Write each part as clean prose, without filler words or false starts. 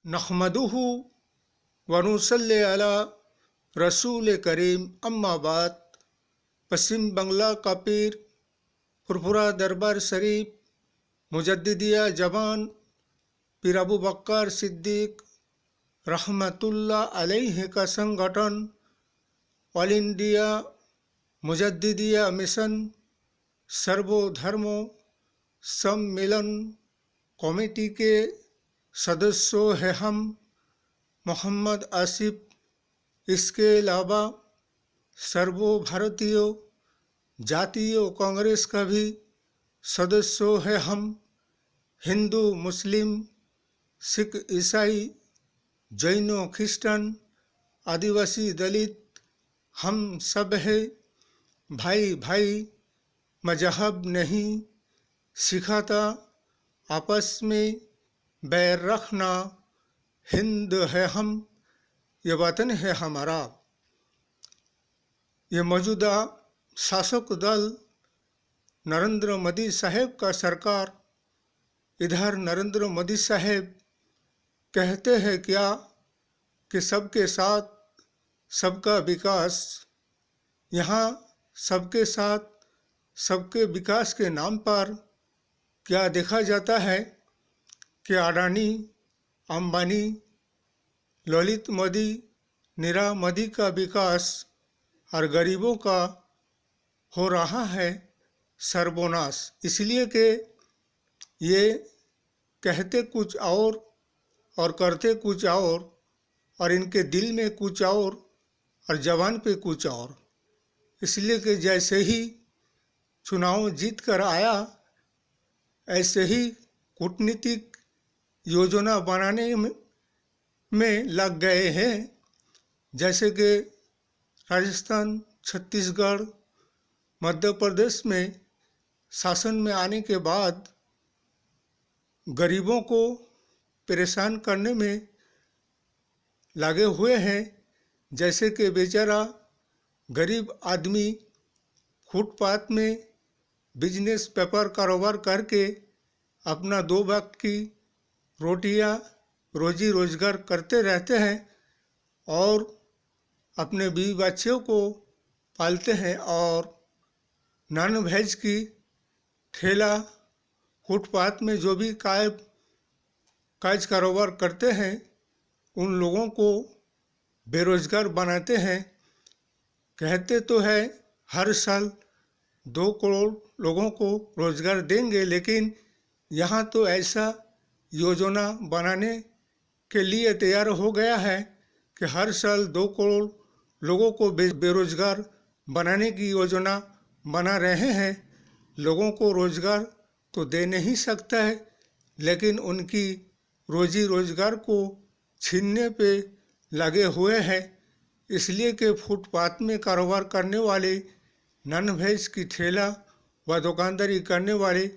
नहमदुहु व नुसल्ली अला रसूल करीम अम्मा बाद। पश्चिम बंगला का पीर फुरफुरा दरबार शरीफ मुजद्दिदिया जवान पीर अबू बकर सिद्दीक रहमतुल्लाह अलैहि का संगठन ऑल इंडिया मुजद्दिदिया मिशन सर्वधर्म सम्मेलन कमेटी के सदस्यों हैं हम मोहम्मद आसिफ। इसके अलावा सर्वभारतीय जातीय कांग्रेस का भी सदस्यों हैं हम। हिंदू मुस्लिम सिख ईसाई जैन ख्रिस्टन आदिवासी दलित हम सब है भाई भाई। मजहब नहीं सिखाता आपस में बैर रखना। हिंद है हम, ये वतन है हमारा। ये मौजूदा शासक दल नरेंद्र मोदी साहब का सरकार, इधर नरेंद्र मोदी साहब कहते हैं क्या कि सबके साथ सबका विकास। यहाँ सबके साथ सबके विकास के नाम पर क्या देखा जाता है कि अडानी अंबानी ललित मोदी नीरा मोदी का विकास और गरीबों का हो रहा है सर्वनाश। इसलिए कि ये कहते कुछ और करते कुछ और इनके दिल में कुछ और जबान पे कुछ और। इसलिए कि जैसे ही चुनाव जीत कर आया ऐसे ही कूटनीतिक योजना बनाने में लग गए हैं। जैसे कि राजस्थान छत्तीसगढ़ मध्य प्रदेश में शासन में आने के बाद गरीबों को परेशान करने में लगे हुए हैं। जैसे कि बेचारा गरीब आदमी फुटपाथ में बिजनेस पेपर कारोबार करके अपना 2 वक्त की रोटियां रोजी रोजगार करते रहते हैं और अपने बीवी बच्चों को पालते हैं। और नॉन वेज की ठेला फुटपाथ में जो भी काज कारोबार करते हैं उन लोगों को बेरोजगार बनाते हैं। कहते तो है हर साल 2 करोड़ लोगों को रोजगार देंगे, लेकिन यहाँ तो ऐसा योजना बनाने के लिए तैयार हो गया है कि हर साल 2 करोड़ लोगों को बेरोजगार बनाने की योजना बना रहे हैं। लोगों को रोजगार तो दे नहीं सकता है, लेकिन उनकी रोजी रोजगार को छीनने पे लगे हुए हैं। इसलिए कि फुटपाथ में कारोबार करने वाले नॉन वेज की ठेला व दुकानदारी करने वाले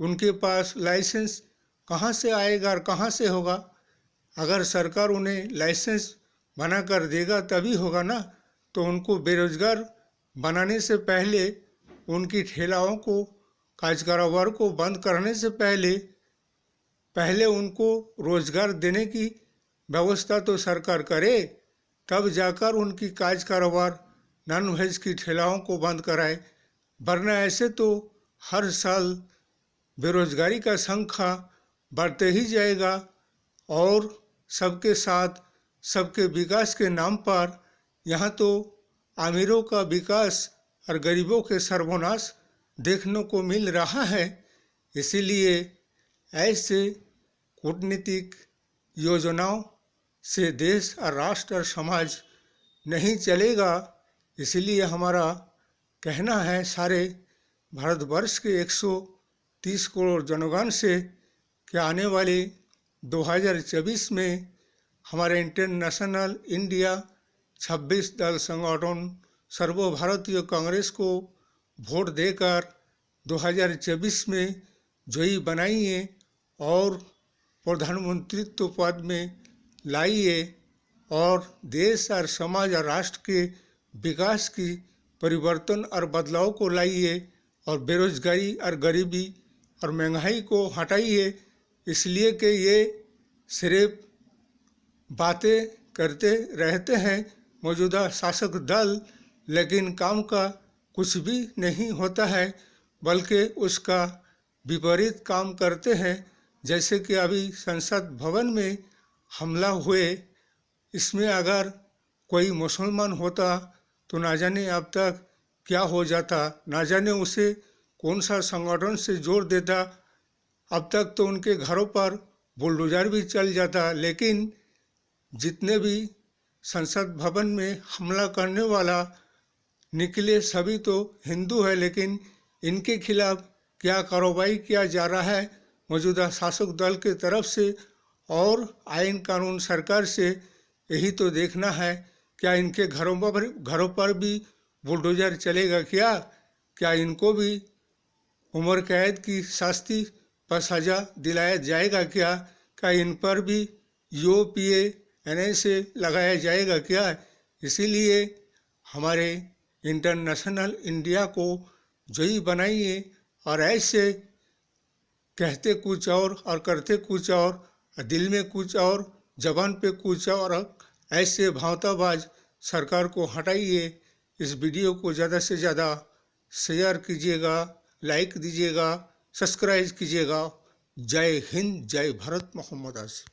उनके पास लाइसेंस कहाँ से आएगा और कहाँ से होगा। अगर सरकार उन्हें लाइसेंस बना कर देगा तभी होगा ना। तो उनको बेरोजगार बनाने से पहले उनकी ठेलाओं को काज कारोबार को बंद करने से पहले उनको रोजगार देने की व्यवस्था तो सरकार करे, तब जाकर उनकी काज कारोबार नॉन वेज की ठेलाओं को बंद कराए। वरना ऐसे तो हर साल बेरोजगारी का संख्या बढ़ते ही जाएगा और सबके साथ सबके विकास के नाम पर यहाँ तो अमीरों का विकास और गरीबों के सर्वनाश देखने को मिल रहा है। इसीलिए ऐसे कूटनीतिक योजनाओं से देश और राष्ट्र और समाज नहीं चलेगा। इसलिए हमारा कहना है सारे भारतवर्ष के 130 करोड़ जनगण से कि आने वाले 2024 में हमारे इंटरनेशनल इंडिया 26 दल संगठन सर्वभारतीय कांग्रेस को वोट देकर 2024 में जयी बनाइए और प्रधानमंत्रित्व पद में लाइए और देश और समाज और राष्ट्र के विकास की परिवर्तन और बदलाव को लाइए और बेरोजगारी और गरीबी और महंगाई को हटाइए। इसलिए कि ये सिर्फ बातें करते रहते हैं मौजूदा शासक दल, लेकिन काम का कुछ भी नहीं होता है, बल्कि उसका विपरीत काम करते हैं। जैसे कि अभी संसद भवन में हमला हुए, इसमें अगर कोई मुसलमान होता तो ना जाने अब तक क्या हो जाता, ना जाने उसे कौन सा संगठन से जोड़ देता। अब तक तो उनके घरों पर बुलडोजर भी चल जाता। लेकिन जितने भी संसद भवन में हमला करने वाला निकले सभी तो हिंदू है, लेकिन इनके खिलाफ क्या कार्रवाई किया जा रहा है मौजूदा शासक दल के तरफ से और आईन कानून सरकार से, यही तो देखना है। क्या इनके घरों पर भी बुलडोजर चलेगा? क्या इनको भी उम्र कैद की शास्ति पर सजा दिलाया जाएगा? क्या इन पर भी यूपीए एनआईए लगाया जाएगा? इसीलिए हमारे इंटरनेशनल इंडिया को जयी बनाइए और ऐसे कहते कुछ और करते कुछ और, दिल में कुछ और, जबान पे कुछ और, ऐसे भावताबाज सरकार को हटाइए। इस वीडियो को ज़्यादा से ज़्यादा शेयर कीजिएगा, लाइक दीजिएगा, सब्सक्राइब कीजिएगा। जय हिंद, जय भारत, मोहम्मद आसिफ।